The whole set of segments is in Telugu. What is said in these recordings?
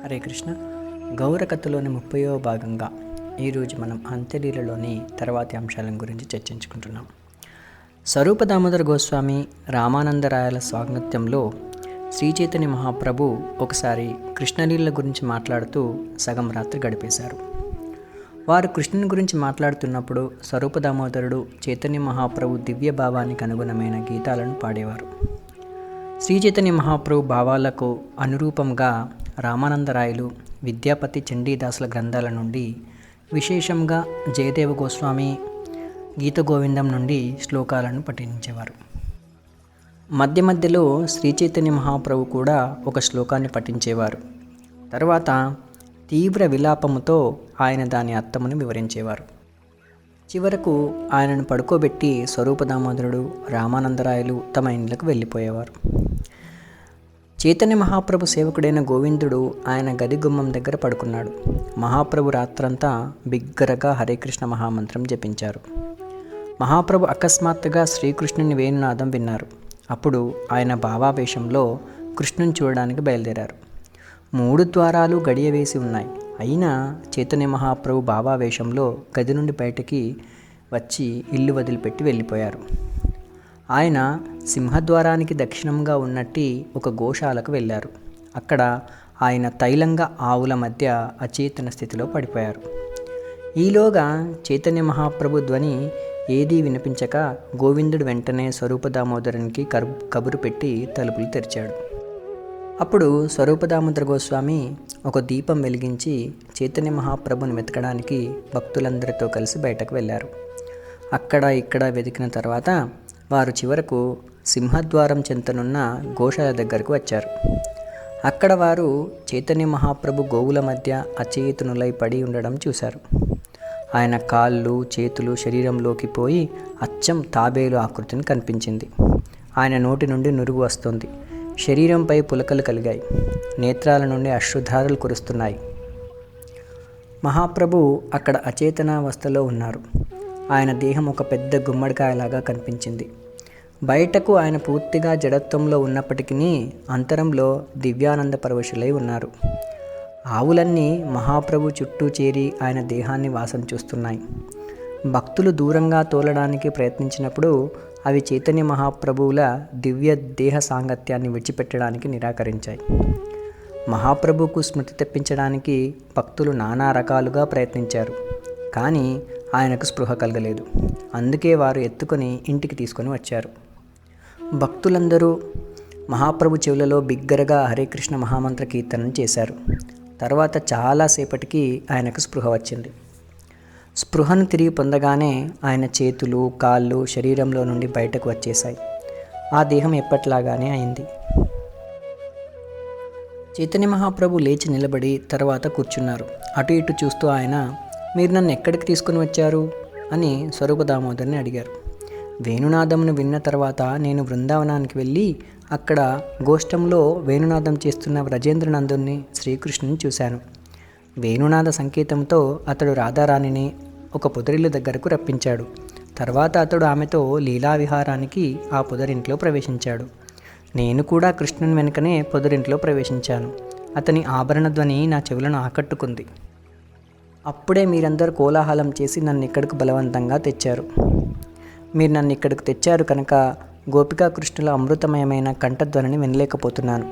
హరే కృష్ణ. గౌరకథలోని 30వ భాగంగా ఈరోజు మనం అంత్యలీలలోని తర్వాతి అంశాల గురించి చర్చించుకుంటున్నాం. స్వరూప దామోదర గోస్వామి రామానందరాయల స్వాగత్యంలో శ్రీ చైతన్య మహాప్రభు ఒకసారి కృష్ణలీల గురించి మాట్లాడుతూ సగం రాత్రి గడిపేశారు. వారు కృష్ణుని గురించి మాట్లాడుతున్నప్పుడు స్వరూప దామోదరుడు చైతన్య మహాప్రభు దివ్య భావానికి అనుగుణమైన గీతాలను పాడేవారు. శ్రీ చైతన్య మహాప్రభు భావాలకు అనురూపంగా రామానందరాయలు విద్యాపతి చండీదాసుల గ్రంథాల నుండి, విశేషంగా జయదేవ గోస్వామి గీత గోవిందం నుండి శ్లోకాలను పఠించేవారు. మధ్య మధ్యలో శ్రీ చైతన్య మహాప్రభు కూడా ఒక శ్లోకాన్ని పఠించేవారు. తర్వాత తీవ్ర విలాపముతో ఆయన దాని అర్థమును వివరించేవారు. చివరకు ఆయనను పడుకోబెట్టి స్వరూప దామోదరుడు రామానందరాయలు తమ ఇండ్లకు వెళ్ళిపోయేవారు. చైతన్య మహాప్రభు సేవకుడైన గోవిందుడు ఆయన గది గుమ్మం దగ్గర పడుకున్నాడు. మహాప్రభు రాత్రంతా బిగ్గరగా హరే కృష్ణ మహామంత్రం జపించారు. మహాప్రభు అకస్మాత్తుగా శ్రీకృష్ణుని వేణునాదం విన్నారు. అప్పుడు ఆయన భావావేశంలో కృష్ణుని చూడడానికి బయలుదేరారు. 3 ద్వారాలు గడియ వేసి ఉన్నాయి. అయినా చైతన్య మహాప్రభు భావావేశంలో గది నుండి బయటికి వచ్చి ఇల్లు వదిలిపెట్టి వెళ్ళిపోయారు. ఆయన సింహద్వారానికి దక్షిణంగా ఉన్నట్టి ఒక గోశాలకు వెళ్ళారు. అక్కడ ఆయన తైలంగా ఆవుల మధ్య అచేతన స్థితిలో పడిపోయారు. ఈలోగా చైతన్య మహాప్రభు ధ్వని ఏదీ వినిపించక గోవిందుడు వెంటనే స్వరూప దామోదరునికి కబురు పెట్టి తలుపులు తెరిచాడు. అప్పుడు స్వరూప దామోదర గోస్వామి ఒక దీపం వెలిగించి చైతన్య మహాప్రభుని వెతకడానికి భక్తులందరితో కలిసి బయటకు వెళ్ళారు. అక్కడ ఇక్కడ వెతికిన తర్వాత వారు చివరకు సింహద్వారం చెంతనున్న గోశాల దగ్గరకు వచ్చారు. అక్కడ వారు చైతన్య మహాప్రభు గోవుల మధ్య అచేతనులై పడి ఉండడం చూశారు. ఆయన కాళ్ళు చేతులు శరీరంలోకి పోయి అచ్చం తాబేలు ఆకృతిని కనిపించింది. ఆయన నోటి నుండి నురుగు వస్తుంది. శరీరంపై పులకలు కలిగాయి. నేత్రాల నుండి అశ్రుధారలు కురుస్తున్నాయి. మహాప్రభు అక్కడ అచేతనావస్థలో ఉన్నారు. ఆయన దేహం ఒక పెద్ద గుమ్మడికాయలాగా కనిపించింది. బయటకు ఆయన పూర్తిగా జడత్వంలో ఉన్నప్పటికీ అంతరంలో దివ్యానంద పరవశులై ఉన్నారు. ఆవులన్నీ మహాప్రభు చుట్టూ చేరి ఆయన దేహాన్ని వాసన చూస్తున్నాయి. భక్తులు దూరంగా తోలడానికి ప్రయత్నించినప్పుడు అవి చైతన్య మహాప్రభువుల దివ్య దేహ సాంగత్యాన్ని విడిచిపెట్టడానికి నిరాకరించాయి. మహాప్రభుకు స్మృతి తెప్పించడానికి భక్తులు నానా రకాలుగా ప్రయత్నించారు. కానీ ఆయనకు స్పృహ కలగలేదు. అందుకే వారు ఎత్తుకొని ఇంటికి తీసుకొని వచ్చారు. భక్తులందరూ మహాప్రభు చెవులలో బిగ్గరగా హరే కృష్ణ మహామంత్ర కీర్తనం చేశారు. తర్వాత చాలాసేపటికి ఆయనకు స్పృహ వచ్చింది. స్పృహను తిరిగి పొందగానే ఆయన చేతులు కాళ్ళు శరీరంలో నుండి బయటకు వచ్చేశాయి. ఆ దేహం ఎప్పట్లాగానే అయింది. చైతన్య మహాప్రభు లేచి నిలబడి తర్వాత కూర్చున్నారు. అటు ఇటు చూస్తూ ఆయన, మీరు నన్ను ఎక్కడికి తీసుకుని వచ్చారు అని స్వరూప దామోదర్ని అడిగారు. వేణునాదంను విన్న తర్వాత నేను బృందావనానికి వెళ్ళి అక్కడ గోష్టంలో వేణునాదం చేస్తున్న వ్రజేంద్రనందుని శ్రీకృష్ణుని చూశాను. వేణునాద సంకేతంతో అతడు రాధారాణిని ఒక పొదరిల్లు దగ్గరకు రప్పించాడు. తర్వాత అతడు ఆమెతో లీలా విహారానికి ఆ పొదరింట్లో ప్రవేశించాడు. నేను కూడా కృష్ణుని వెనుకనే పొదరింట్లో ప్రవేశించాను. అతని ఆభరణ ధ్వని నా చెవులను ఆకట్టుకుంది. అప్పుడే మీరందరూ కోలాహలం చేసి నన్ను ఇక్కడికి బలవంతంగా తెచ్చారు. మీరు నన్ను ఇక్కడికి తెచ్చారు కనుక గోపికా కృష్ణుల అమృతమయమైన కంఠధ్వనిని వినలేకపోతున్నాను.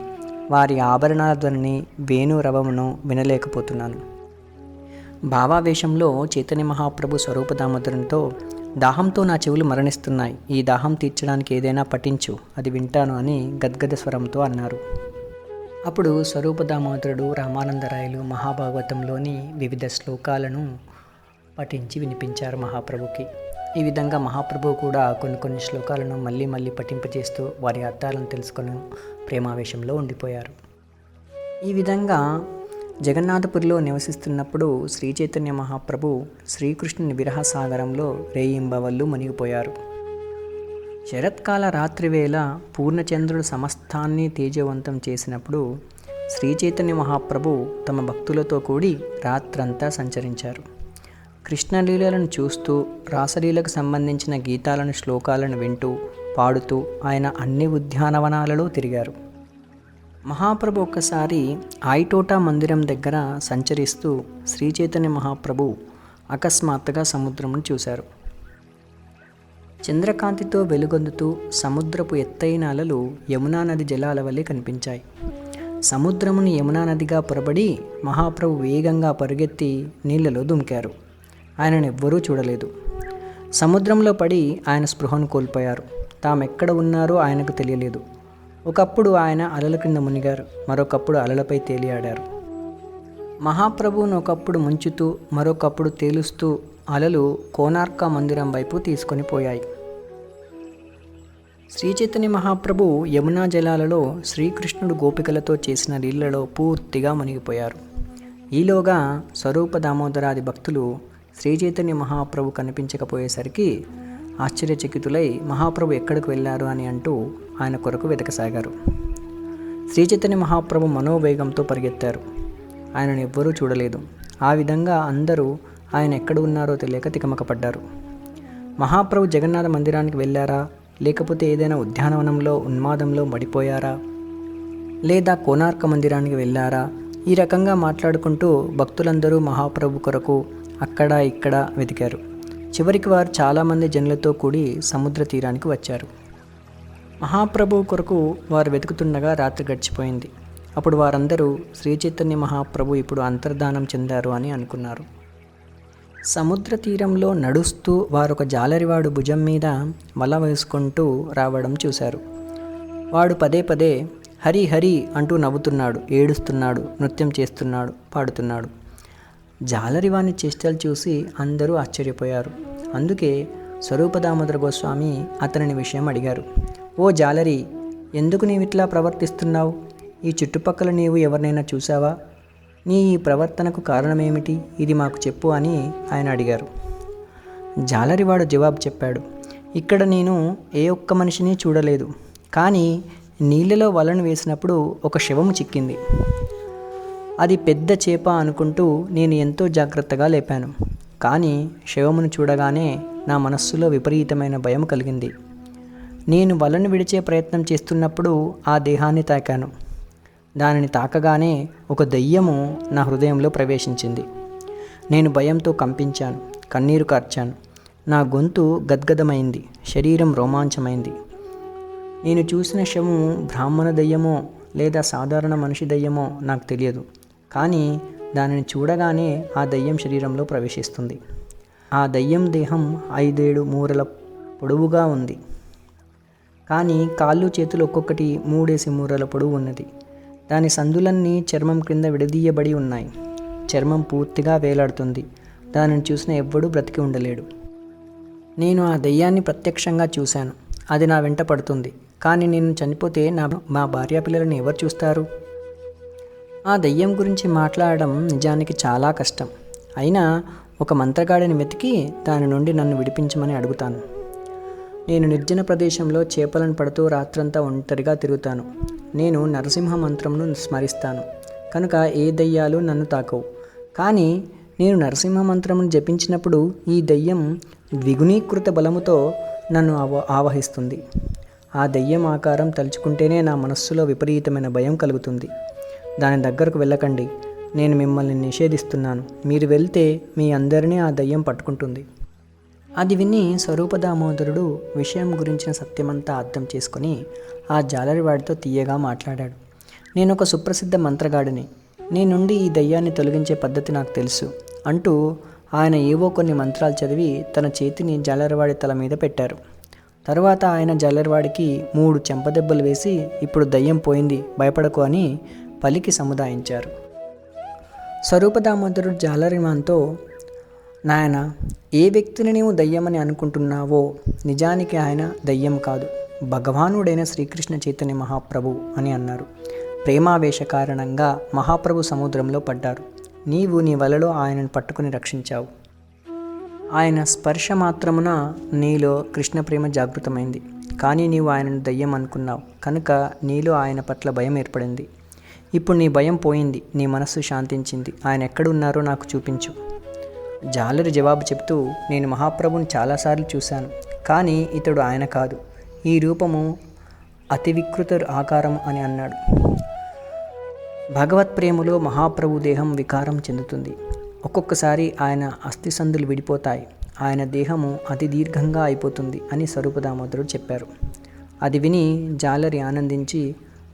వారి ఆభరణాల ధ్వనిని వేణురవమును వినలేకపోతున్నాను. భావావేశంలో చైతన్య మహాప్రభు స్వరూప దామోదరునితో, దాహంతో నా చెవులు మరణిస్తున్నాయి. ఈ దాహం తీర్చడానికి ఏదైనా పఠించు, అది వింటాను అని గద్గద స్వరంతో అన్నారు. అప్పుడు స్వరూప దామోదరుడు రామానందరాయలు మహాభాగవతంలోని వివిధ శ్లోకాలను పఠించి వినిపించారు మహాప్రభుకి. ఈ విధంగా మహాప్రభువు కూడా కొన్ని శ్లోకాలను మళ్ళీ మళ్ళీ పఠింపజేస్తూ వారి అర్థాలను తెలుసుకొని ప్రేమావేశంలో ఉండిపోయారు. ఈ విధంగా జగన్నాథపురిలో నివసిస్తున్నప్పుడు శ్రీ చైతన్య మహాప్రభు శ్రీకృష్ణుని విరహ సాగరంలో రేయింబవళ్ళు మునిగిపోయారు. శరత్కాల రాత్రివేళ పూర్ణచంద్రుడు సమస్తాన్ని తేజవంతం చేసినప్పుడు శ్రీ చైతన్య మహాప్రభు తమ భక్తులతో కూడి రాత్రంతా సంచరించారు. కృష్ణలీలను చూస్తూ రాసలీలకు సంబంధించిన గీతాలను శ్లోకాలను వింటూ పాడుతూ ఆయన అన్ని ఉద్యానవనాలలో తిరిగారు. మహాప్రభు ఒక్కసారి ఆయిటోటా మందిరం దగ్గర సంచరిస్తూ శ్రీ చైతన్య మహాప్రభు అకస్మాత్తుగా సముద్రమును చూశారు. చంద్రకాంతితో వెలుగొందుతూ సముద్రపు ఎత్తైన అలలు యమునా నది జలాల వలె కనిపించాయి. సముద్రమును యమునా నదిగా పొరబడి మహాప్రభు వేగంగా పరుగెత్తి నీళ్లలో దుమికారు. ఆయననెవ్వరూ చూడలేదు. సముద్రంలో పడి ఆయన స్పృహను కోల్పోయారు. తామెక్కడ ఉన్నారో ఆయనకు తెలియలేదు. ఒకప్పుడు ఆయన అలల క్రింద మునిగారు, మరొకప్పుడు అలలపై తేలియాడారు. మహాప్రభువును ఒకప్పుడు ముంచుతూ మరొకప్పుడు తేలుస్తూ అలలు కోనార్క మందిరం వైపు తీసుకొని పోయాయి. శ్రీ చైతన్య మహాప్రభు యమునా జలాలలో శ్రీకృష్ణుడు గోపికలతో చేసిన లీలలో పూర్తిగా మునిగిపోయారు. ఈలోగా స్వరూప దామోదరాది భక్తులు శ్రీ చైతన్య మహాప్రభు కనిపించకపోయేసరికి ఆశ్చర్యచకితులై మహాప్రభు ఎక్కడికి వెళ్ళారు అని అంటూ ఆయన కొరకు వెతకసాగారు. శ్రీ చైతన్య మహాప్రభు మనోవేగంతో పరిగెత్తారు. ఆయనను ఎవ్వరూ చూడలేదు. ఆ విధంగా అందరూ ఆయన ఎక్కడ ఉన్నారో తెలియక తికమకపడ్డారు. మహాప్రభు జగన్నాథ మందిరానికి వెళ్ళారా, లేకపోతే ఏదైనా ఉద్యానవనంలో ఉన్మాదంలో పడిపోయారా, లేదా కోనార్క మందిరానికి వెళ్ళారా? ఈ రకంగా మాట్లాడుకుంటూ భక్తులందరూ మహాప్రభు కొరకు అక్కడ ఇక్కడ వెతికారు. చివరికి వారు చాలామంది జనులతో కూడి సముద్ర తీరానికి వచ్చారు. మహాప్రభువు కొరకు వారు వెతుకుతుండగా రాత్రి గడిచిపోయింది. అప్పుడు వారందరూ శ్రీ చైతన్య మహాప్రభు ఇప్పుడు అంతర్ధానం చెందారు అని అనుకున్నారు. సముద్ర తీరంలో నడుస్తూ వారొక జాలరివాడు భుజం మీద వల వేసుకుంటూ రావడం చూశారు. వాడు పదే పదే హరి హరి అంటూ నవ్వుతున్నాడు, ఏడుస్తున్నాడు, నృత్యం చేస్తున్నాడు, పాడుతున్నాడు. జాలరివాని చేష్టలు చూసి అందరూ ఆశ్చర్యపోయారు. అందుకే స్వరూప దామోదర గోస్వామి అతనిని విషయం అడిగారు. ఓ జాలరి, ఎందుకు నీవిట్లా ప్రవర్తిస్తున్నావు? ఈ చుట్టుపక్కల నీవు ఎవరినైనా చూసావా? నీ ఈ ప్రవర్తనకు కారణమేమిటి? ఇది మాకు చెప్పు అని ఆయన అడిగారు. జాలరివాడు జవాబు చెప్పాడు. ఇక్కడ నేను ఏ ఒక్క మనిషిని చూడలేదు, కానీ నీళ్ళలో వలను వేసినప్పుడు ఒక శవము చిక్కింది. అది పెద్ద చేప అనుకుంటూ నేను ఎంతో జాగ్రత్తగా లేపాను. కానీ శవమును చూడగానే నా మనస్సులో విపరీతమైన భయం కలిగింది. నేను వలను విడిచే ప్రయత్నం చేస్తున్నప్పుడు ఆ దేహాన్ని తాకాను. దానిని తాకగానే ఒక దెయ్యము నా హృదయంలో ప్రవేశించింది. నేను భయంతో కంపించాను, కన్నీరు కార్చాను. నా గొంతు గద్గదమైంది, శరీరం రోమాంచమైంది. నేను చూసిన శవము బ్రాహ్మణ దెయ్యమో లేదా సాధారణ మనిషి దెయ్యమో నాకు తెలియదు, కానీ దానిని చూడగానే ఆ దెయ్యం శరీరంలో ప్రవేశిస్తుంది. ఆ దెయ్యం దేహం 5-7 మూరల పొడవుగా ఉంది, కానీ కాళ్ళు చేతులు ఒక్కొక్కటి 3 మూరల పొడవు ఉన్నది. దాని సందులన్నీ చర్మం క్రింద విడదీయబడి ఉన్నాయి. చర్మం పూర్తిగా వేలాడుతుంది. దానిని చూసిన ఎవ్వడూ బ్రతికి ఉండలేడు. నేను ఆ దెయ్యాన్ని ప్రత్యక్షంగా చూశాను. అది నా వెంట పడుతుంది. కానీ నేను చనిపోతే మా భార్యాపిల్లలను ఎవరు చూస్తారు? ఆ దెయ్యం గురించి మాట్లాడడం నిజానికి చాలా కష్టం. అయినా ఒక మంత్రగాడిని వెతికి దాని నుండి నన్ను విడిపించమని అడుగుతాను. నేను నిర్జన ప్రదేశంలో చేపలను పడుతూ రాత్రంతా ఒంటరిగా తిరుగుతాను. నేను నరసింహ మంత్రంను స్మరిస్తాను కనుక ఏ దెయ్యాలు నన్ను తాకవు. కానీ నేను నరసింహ మంత్రమును జపించినప్పుడు ఈ దెయ్యం ద్విగుణీకృత బలముతో నన్ను ఆవహిస్తుంది. ఆ దెయ్యం ఆకారం తలుచుకుంటేనే నా మనస్సులో విపరీతమైన భయం కలుగుతుంది. దాని దగ్గరకు వెళ్ళకండి. నేను మిమ్మల్ని నిషేధిస్తున్నాను. మీరు వెళ్తే మీ అందరినీ ఆ దెయ్యం పట్టుకుంటుంది. అది విని స్వరూప దామోదరుడు విషయం గురించిన సత్యమంతా అర్థం చేసుకొని ఆ జాలరివాడితో తీయగా మాట్లాడాడు. నేను ఒక సుప్రసిద్ధ మంత్రగాడిని. నీ నుండి ఈ దయ్యాన్ని తొలగించే పద్ధతి నాకు తెలుసు అంటూ ఆయన ఏవో కొన్ని మంత్రాలు చదివి తన చేతిని జాలరివాడి తల మీద పెట్టారు. తరువాత ఆయన జాలరివాడికి 3 చెంపదెబ్బలు వేసి ఇప్పుడు దయ్యం పోయింది, భయపడకు అని పలికి సముదాయించారు. స్వరూప దామోదరుడు జాలరివాన్తో, నాయన, ఏ వ్యక్తిని నీవు దయ్యమని అనుకుంటున్నావో నిజానికి ఆయన దయ్యం కాదు, భగవానుడైన శ్రీకృష్ణ చైతన్య మహాప్రభు అని అన్నారు. ప్రేమావేశ కారణంగా మహాప్రభు సముద్రంలో పడ్డారు. నీవు నీ వలలో ఆయనను పట్టుకుని రక్షించావు. ఆయన స్పర్శ మాత్రమున నీలో కృష్ణ ప్రేమ జాగృతమైంది. కానీ నీవు ఆయనను దయ్యం అనుకున్నావు కనుక నీలో ఆయన పట్ల భయం ఏర్పడింది. ఇప్పుడు నీ భయం పోయింది, నీ మనస్సు శాంతించింది. ఆయన ఎక్కడున్నారో నాకు చూపించు. జాలరి జవాబు చెప్తూ, నేను మహాప్రభుని చాలాసార్లు చూశాను, కానీ ఇతడు ఆయన కాదు. ఈ రూపము అతి వికృత ఆకారం అని అన్నాడు. భగవత్ ప్రేమలో మహాప్రభు దేహం వికారం చెందుతుంది. ఒక్కొక్కసారి ఆయన అస్థిసందులు విడిపోతాయి. ఆయన దేహము అతి దీర్ఘంగా అయిపోతుంది అని స్వరూప దామోదరుడు చెప్పారు. అది విని జాలరి ఆనందించి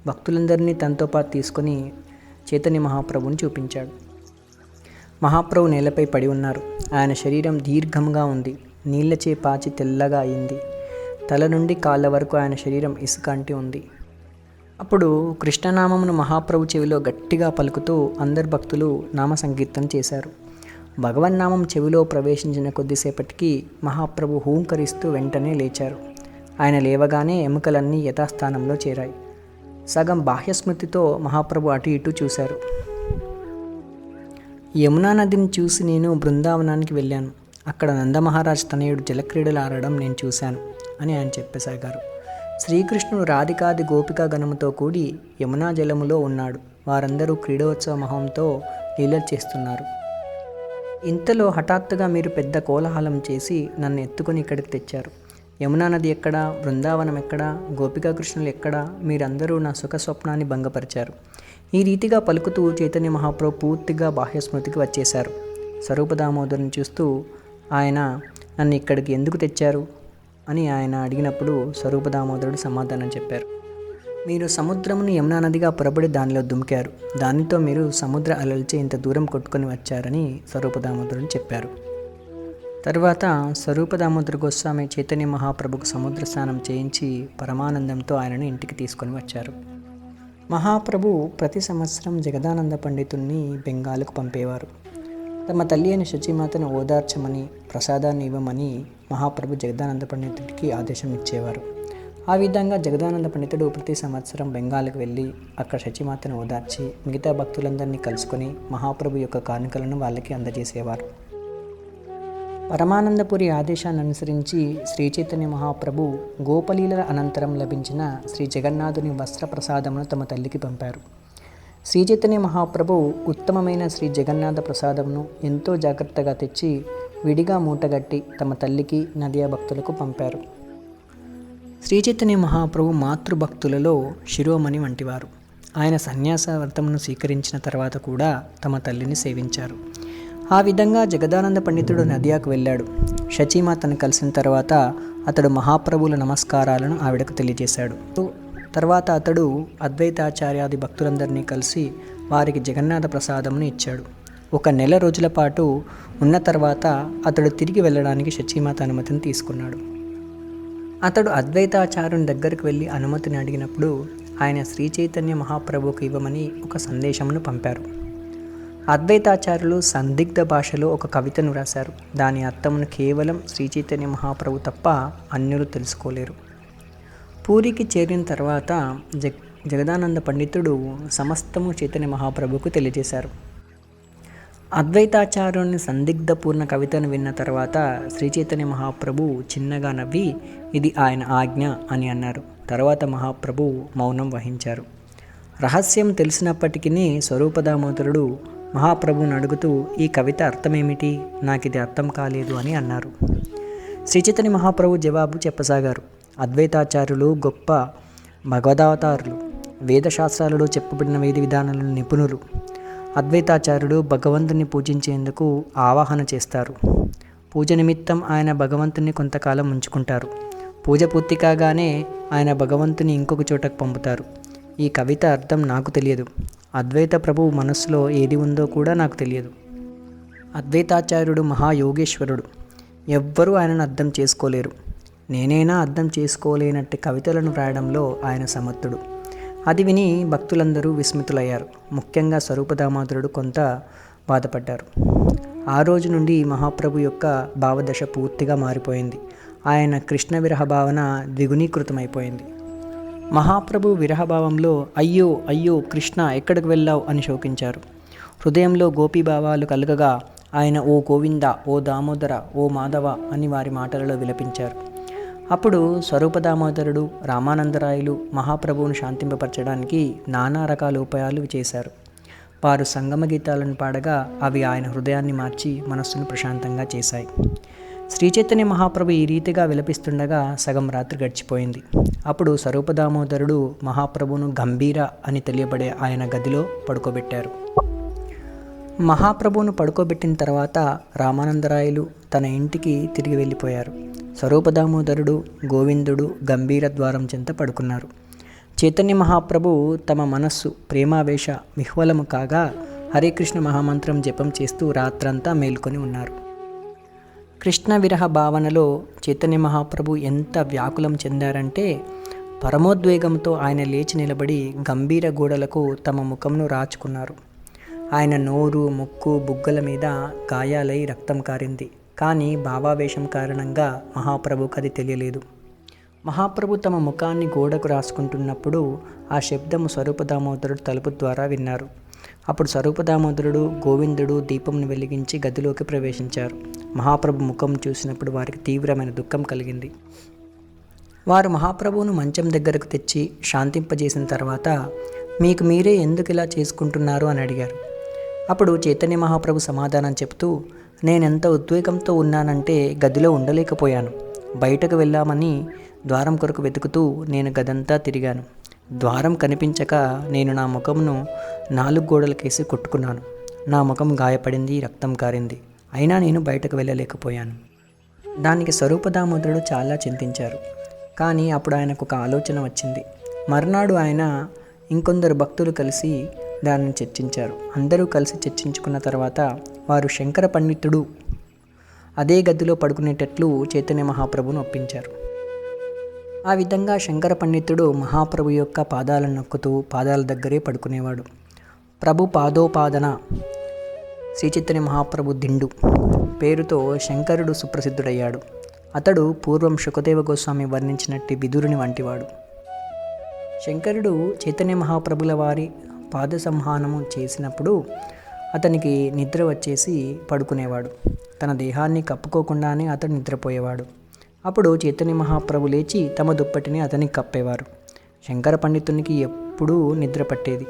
భక్తులందరినీ తనతో పాటు తీసుకొని చైతన్య మహాప్రభుని చూపించాడు. మహాప్రభు నేలపై పడి ఉన్నారు. ఆయన శరీరం దీర్ఘంగా ఉంది. నీళ్లచే పాచి తెల్లగా అయింది. తల నుండి కాళ్ళ వరకు ఆయన శరీరం ఇసుక అంటి ఉంది. అప్పుడు కృష్ణనామమును మహాప్రభు చెవిలో గట్టిగా పలుకుతూ అందరు భక్తులు నామ సంకీర్తన చేశారు. భగవన్నామం చెవిలో ప్రవేశించిన కొద్దిసేపటికి మహాప్రభు హూంకరిస్తూ వెంటనే లేచారు. ఆయన లేవగానే ఎముకలన్నీ యథాస్థానంలో చేరాయి. సగం బాహ్యస్మృతితో మహాప్రభు అటు ఇటు చూశారు. యమునా నదిని చూసి నేను బృందావనానికి వెళ్ళాను. అక్కడ నందమహారాజ్ తనయుడు జలక్రీడలు ఆడడం నేను చూశాను అని ఆయన చెప్పేసాగారు. శ్రీకృష్ణుడు రాధికాది గోపికా గణముతో కూడి యమునా జలములో ఉన్నాడు. వారందరూ క్రీడోత్సవ మహంతో లీలలు చేస్తున్నారు. ఇంతలో హఠాత్తుగా మీరు పెద్ద కోలాహలం చేసి నన్ను ఎత్తుకొని ఇక్కడికి తెచ్చారు. యమునా నది ఎక్కడా, బృందావనం ఎక్కడా, గోపికా కృష్ణులు ఎక్కడా, మీరందరూ నా సుఖ స్వప్నాన్ని భంగపరిచారు. ఈ రీతిగా పలుకుతూ చైతన్య మహాప్రభు పూర్తిగా బాహ్యస్మృతికి వచ్చేశారు. స్వరూప దామోదరుని చూస్తూ ఆయన నన్ను ఇక్కడికి ఎందుకు తెచ్చారు అని ఆయన అడిగినప్పుడు స్వరూప దామోదరుడు సమాధానం చెప్పారు. మీరు సముద్రమును యమునా నదిగా పొరబడి దానిలో దుమికారు. దానితో మీరు సముద్ర అలల్చే ఇంత దూరం కొట్టుకొని వచ్చారని స్వరూప దామోదరుడు చెప్పారు. తర్వాత స్వరూప దామోదర గోస్వామి చైతన్య మహాప్రభుకు సముద్ర స్నానం చేయించి పరమానందంతో ఆయనను ఇంటికి తీసుకొని వచ్చారు. మహాప్రభు ప్రతి సంవత్సరం జగదానంద పండితుణ్ణి బెంగాల్కు పంపేవారు. తమ తల్లి అయిన శచీమాతను ఓదార్చమని, ప్రసాదాన్ని ఇవ్వమని మహాప్రభు జగదానంద పండితుడికి ఆదేశం ఇచ్చేవారు. ఆ విధంగా జగదానంద పండితుడు ప్రతి సంవత్సరం బెంగాల్కి వెళ్ళి అక్కడ శచీమాతను ఓదార్చి మిగతా భక్తులందరినీ కలుసుకొని మహాప్రభు యొక్క కానుకలను వాళ్ళకి అందజేసేవారు. పరమానందపురి ఆదేశాన్ని అనుసరించి శ్రీ చైతన్య మహాప్రభు గోపలీల అనంతరం లభించిన శ్రీ జగన్నాథుని వస్త్ర ప్రసాదమును తమ తల్లికి పంపారు. శ్రీ చైతన్య మహాప్రభు ఉత్తమమైన శ్రీ జగన్నాథ ప్రసాదమును ఎంతో జాగ్రత్తగా తెచ్చి విడిగా మూటగట్టి తమ తల్లికి, నదియా భక్తులకు పంపారు. శ్రీ చైతన్య మహాప్రభు మాతృభక్తులలో శిరోమణి వంటివారు. ఆయన సన్యాస వ్రతమును స్వీకరించిన తర్వాత కూడా తమ తల్లిని సేవించారు. ఆ విధంగా జగదానంద పండితుడు నదియాకు వెళ్ళాడు. శచీమాతను కలిసిన తర్వాత అతడు మహాప్రభువుల నమస్కారాలను ఆవిడకు తెలియజేశాడు. తర్వాత అతడు అద్వైతాచార్యాది భక్తులందరినీ కలిసి వారికి జగన్నాథ ప్రసాదమును ఇచ్చాడు. 1 నెల రోజుల పాటు ఉన్న తర్వాత అతడు తిరిగి వెళ్ళడానికి శచీమాత అనుమతిని తీసుకున్నాడు. అతడు అద్వైతాచార్యుని దగ్గరికి వెళ్ళి అనుమతిని అడిగినప్పుడు ఆయన శ్రీ చైతన్య మహాప్రభువుకు ఇవ్వమని ఒక సందేశమును పంపారు. అద్వైతాచార్యులు సందిగ్ధ భాషలో ఒక కవితను రాశారు. దాని అర్థమును కేవలం శ్రీ చైతన్య మహాప్రభు తప్ప అన్యులు తెలుసుకోలేరు. పూరికి చేరిన తర్వాత జగదానంద పండితుడు సమస్తము చైతన్య మహాప్రభుకు తెలియజేశారు. అద్వైతాచార్యుని సందిగ్ధపూర్ణ కవితను విన్న తర్వాత శ్రీ చైతన్య మహాప్రభు చిన్నగా నవ్వి ఇది ఆయన ఆజ్ఞ అని అన్నారు. తర్వాత మహాప్రభు మౌనం వహించారు. రహస్యం తెలిసినప్పటికీ స్వరూప దామోదరుడు మహాప్రభుని అడుగుతూ ఈ కవిత అర్థమేమిటి, నాకు ఇది అర్థం కాలేదు అని అన్నారు. శ్రీ చైతన్య మహాప్రభు జవాబు చెప్పసాగారు. అద్వైతాచార్యులు గొప్ప భగవదావతారులు, వేదశాస్త్రాలలో చెప్పబడిన వేద విధానాలను నిపుణులు. అద్వైతాచార్యుడు భగవంతుని పూజించేందుకు ఆవాహన చేస్తారు. పూజ నిమిత్తం ఆయన భగవంతుని కొంతకాలం ఉంచుకుంటారు. పూజ పూర్తి కాగానే ఆయన భగవంతుని ఇంకొక చోటకు పంపుతారు. ఈ కవిత అర్థం నాకు తెలియదు. అద్వైత ప్రభువు మనస్సులో ఏది ఉందో కూడా నాకు తెలియదు. అద్వైతాచార్యుడు మహాయోగేశ్వరుడు. ఎవ్వరూ ఆయనను అర్థం చేసుకోలేరు. నేనైనా అర్థం చేసుకోలేనట్టు కవితలను వ్రాయడంలో ఆయన సమర్థుడు. అది విని భక్తులందరూ విస్మితులయ్యారు. ముఖ్యంగా స్వరూప దామోదరుడు కొంత బాధపడ్డారు. ఆ రోజు నుండి మహాప్రభు యొక్క భావదశ పూర్తిగా మారిపోయింది. ఆయన కృష్ణ విరహ భావన ద్విగుణీకృతమైపోయింది. మహాప్రభు విరహభావంలో అయ్యో అయ్యో కృష్ణ ఎక్కడికి వెళ్ళావు అని శోకించారు. హృదయంలో గోపీభావాలు కలగగా ఆయన ఓ గోవింద, ఓ దామోదర, ఓ మాధవ అని వారి మాటలలో విలపించారు. అప్పుడు స్వరూప దామోదరుడు, రామానందరాయలు మహాప్రభువును శాంతింపపరచడానికి నానా రకాల ఉపాయాలు చేశారు. వారు సంగమ గీతాలను పాడగా అవి ఆయన హృదయాన్ని మార్చి మనస్సును ప్రశాంతంగా చేశాయి. శ్రీ చైతన్య మహాప్రభు ఈ రీతిగా విలపిస్తుండగా సగం రాత్రి గడిచిపోయింది. అప్పుడు స్వరూపదామోదరుడు మహాప్రభును గంభీర అని తెలియబడే ఆయన గదిలో పడుకోబెట్టారు. మహాప్రభువును పడుకోబెట్టిన తర్వాత రామానందరాయలు తన ఇంటికి తిరిగి వెళ్ళిపోయారు. స్వరూపదామోదరుడు, గోవిందుడు గంభీర ద్వారం చెంత పడుకున్నారు. చైతన్య మహాప్రభు తమ మనస్సు ప్రేమావేశ విహ్వలము కాగా హరే కృష్ణ మహామంత్రం జపం చేస్తూ రాత్రంతా మేల్కొని ఉన్నారు. కృష్ణ విరహ భావనలో చైతన్య మహాప్రభు ఎంత వ్యాకులం చెందారంటే పరమోద్వేగంతో ఆయన లేచి నిలబడి గంభీర గోడలకు తమ ముఖంను రాచుకున్నారు. ఆయన నోరు, ముక్కు, బుగ్గల మీద గాయాలై రక్తం కారింది. కానీ భావావేశం కారణంగా మహాప్రభుకు అది తెలియలేదు. మహాప్రభు తమ ముఖాన్ని గోడకు రాసుకుంటున్నప్పుడు ఆ శబ్దము స్వరూపదామోదరుడు తలుపు ద్వారా విన్నారు. అప్పుడు స్వరూపదామోదరుడు, గోవిందుడు దీపంను వెలిగించి గదిలోకి ప్రవేశించారు. మహాప్రభు ముఖం చూసినప్పుడు వారికి తీవ్రమైన దుఃఖం కలిగింది. వారు మహాప్రభువును మంచం దగ్గరకు తెచ్చి శాంతింపజేసిన తర్వాత మీకు మీరే ఎందుకు ఇలా చేసుకుంటున్నారు అని అడిగారు. అప్పుడు చైతన్య మహాప్రభు సమాధానం చెప్తూ, నేనెంత ఉద్వేగంతో ఉన్నానంటే గదిలో ఉండలేకపోయాను. బయటకు వెళ్ళామని ద్వారం కొరకు వెతుకుతూ నేను గదంతా తిరిగాను. ద్వారం కనిపించక నేను నా ముఖమును 4 గోడలకేసి కొట్టుకున్నాను. నా ముఖం గాయపడింది, రక్తం కారింది. అయినా నేను బయటకు వెళ్ళలేకపోయాను. దానికి స్వరూపదామోదరుడు చాలా చింతించారు. కానీ అప్పుడు ఆయనకు ఒక ఆలోచన వచ్చింది. మర్నాడు ఆయన ఇంకొందరు భక్తులు కలిసి దానిని చర్చించారు. అందరూ కలిసి చర్చించుకున్న తర్వాత వారు శంకర పండితుడు అదే గదిలో పడుకునేటట్లు చైతన్య మహాప్రభును ఒప్పించారు. ఆ విధంగా శంకర పండితుడు మహాప్రభు యొక్క పాదాలను నొక్కుతూ పాదాల దగ్గరే పడుకునేవాడు. ప్రభు పాదోపాదన శ్రీ చైతన్య మహాప్రభు దిండు పేరుతో శంకరుడు సుప్రసిద్ధుడయ్యాడు. అతడు పూర్వం శుకదేవ గోస్వామి వర్ణించినట్టి విదురుని వంటివాడు. శంకరుడు చైతన్య మహాప్రభుల వారి పాద సంహానము చేసినప్పుడు అతనికి నిద్ర వచ్చేసి పడుకునేవాడు. తన దేహాన్ని కప్పుకోకుండానే అతడు నిద్రపోయేవాడు. అప్పుడు చైతన్య మహాప్రభు లేచి తమ దుప్పటిని అతనికి కప్పేవారు. శంకర పండితునికి ఎప్పుడూ నిద్ర పట్టేది.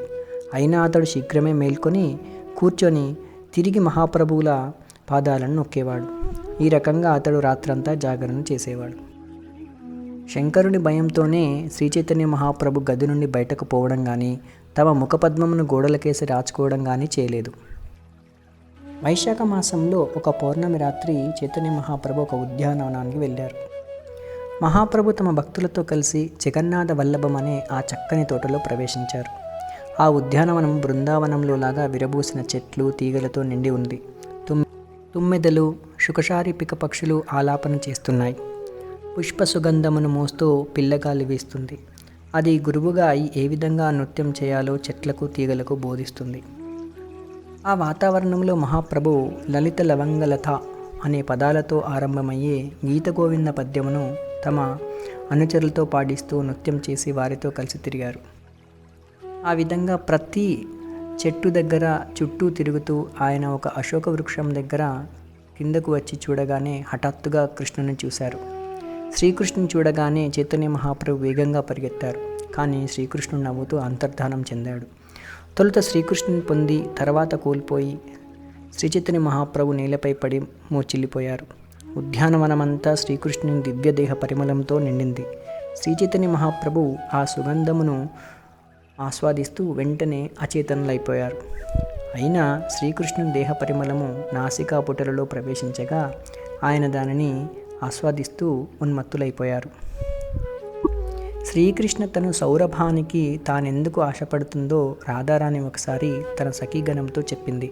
అయినా అతడు శీఘ్రమే మేల్కొని కూర్చొని తిరిగి మహాప్రభువుల పాదాలను నొక్కేవాడు. ఈ రకంగా అతడు రాత్రంతా జాగరణ చేసేవాడు. శంకరుని భయంతోనే శ్రీ చైతన్య మహాప్రభు గది నుండి బయటకు పోవడం కానీ తమ ముఖపద్మమును గోడలకేసి రాచుకోవడం కానీ చేయలేదు. వైశాఖ మాసంలో ఒక పౌర్ణమి రాత్రి చైతన్య మహాప్రభు ఒక ఉద్యానవనానికి వెళ్ళారు. మహాప్రభు తమ భక్తులతో కలిసి జగన్నాథ వల్లభం అనే ఆ చక్కని తోటలో ప్రవేశించారు. ఆ ఉద్యానవనం బృందావనంలో లాగా విరబూసిన చెట్లు, తీగలతో నిండి ఉంది. తుమ్మెదలు, శుకశారీపిక పక్షులు ఆలాపన చేస్తున్నాయి. పుష్ప సుగంధమును మోస్తూ పిల్లగాలి వీస్తుంది. అది గురువుగా ఏ విధంగా నృత్యం చేయాలో చెట్లకు, తీగలకు బోధిస్తుంది. ఆ వాతావరణంలో మహాప్రభు లలిత లవంగలత అనే పదాలతో ఆరంభమయ్యే గీత గోవింద పద్యమును తమ అనుచరులతో పాడిస్తూ నృత్యం చేసి వారితో కలిసి తిరిగారు. ఆ విధంగా ప్రతి చెట్టు దగ్గర చుట్టూ తిరుగుతూ ఆయన ఒక అశోక వృక్షం దగ్గర కిందకు వచ్చి చూడగానే హఠాత్తుగా కృష్ణుని చూశారు. శ్రీకృష్ణుని చూడగానే చైతన్య మహాప్రభు వేగంగా పరిగెత్తారు. కానీ శ్రీకృష్ణుడు నవ్వుతూ అంతర్ధానం చెందాడు. తొలుత శ్రీకృష్ణుని పొంది తర్వాత కోల్పోయి శ్రీ చైతన్య మహాప్రభు నేలపై పడి మూర్చిల్లిపోయారు. ఉద్యానవనమంతా శ్రీకృష్ణుని దివ్యదేహ పరిమళంతో నిండింది. శ్రీ చైతన్య మహాప్రభు ఆ సుగంధమును ఆస్వాదిస్తూ వెంటనే అచేతనులైపోయారు. అయినా శ్రీకృష్ణుని దేహ పరిమళము నాసికా పుటలలో ప్రవేశించగా ఆయన దానిని ఆస్వాదిస్తూ ఉన్మత్తులైపోయారు. శ్రీకృష్ణ తను సౌరభానికి తానెందుకు ఆశపడుతుందో రాధారాణి ఒకసారి తన సఖీగణంతో చెప్పింది.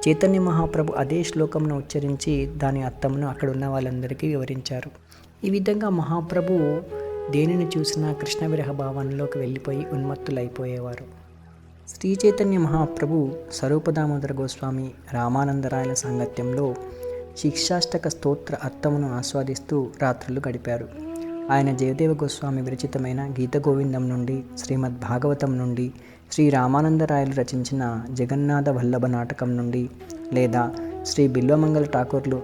చైతన్య మహాప్రభు అదే శ్లోకంను ఉచ్చరించి దాని అర్థమును అక్కడ ఉన్న వాళ్ళందరికీ వివరించారు. ఈ విధంగా మహాప్రభు దేనిని చూసినా కృష్ణ విరహ భావనలోకి వెళ్ళిపోయి ఉన్మత్తులైపోయేవారు. శ్రీ చైతన్య మహాప్రభు స్వరూపదామోదర గోస్వామి రామానందరాయల సాంగత్యంలో శిక్షాష్టక స్తోత్ర అర్థమును ఆస్వాదిస్తూ రాత్రులు గడిపారు. ఆయన జయదేవ గోస్వామి విరచితమైన గీత గోవిందం నుండి, శ్రీమద్ భాగవతం నుండి, శ్రీ రామానందరాయలు రచించిన జగన్నాథ వల్లభ నాటకం నుండి, లేదా శ్రీ బిల్వమంగళ ఠాకూర్లు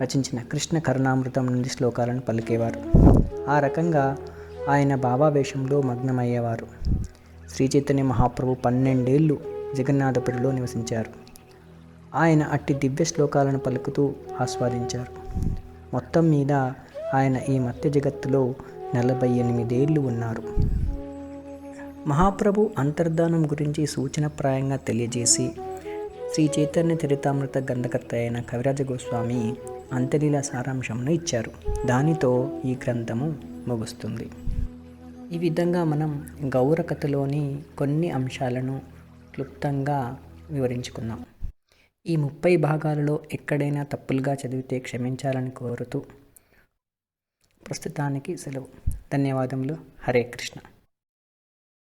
రచించిన కృష్ణ కరుణామృతం నుండి శ్లోకాలను పలికేవారు. ఆ రకంగా ఆయన భావావేశంలో మగ్నమయ్యేవారు. శ్రీ చైతన్య మహాప్రభు 12 ఏళ్ళు జగన్నాథపురిలో నివసించారు. ఆయన అట్టి దివ్య శ్లోకాలను పలుకుతూ ఆస్వాదించారు. మొత్తం మీద ఆయన ఈ మత్య జగత్తులో 48 ఏళ్ళు ఉన్నారు. మహాప్రభు అంతర్ధానం గురించి సూచనప్రాయంగా తెలియజేసి శ్రీ చైతన్య చరితామృత గ్రంథకర్త అయిన కవిరాజ గోస్వామి అంత్యలీల సారాంశంను ఇచ్చారు. దానితో ఈ గ్రంథము ముగుస్తుంది. ఈ విధంగా మనం గౌర కథలోని కొన్ని అంశాలను క్లుప్తంగా వివరించుకుందాం. ఈ 30 భాగాలలో ఎక్కడైనా తప్పులుగా చదివితే క్షమించాలని కోరుతూ ప్రస్తుతానికి సెలవు. ధన్యవాదములు. హరే కృష్ణ.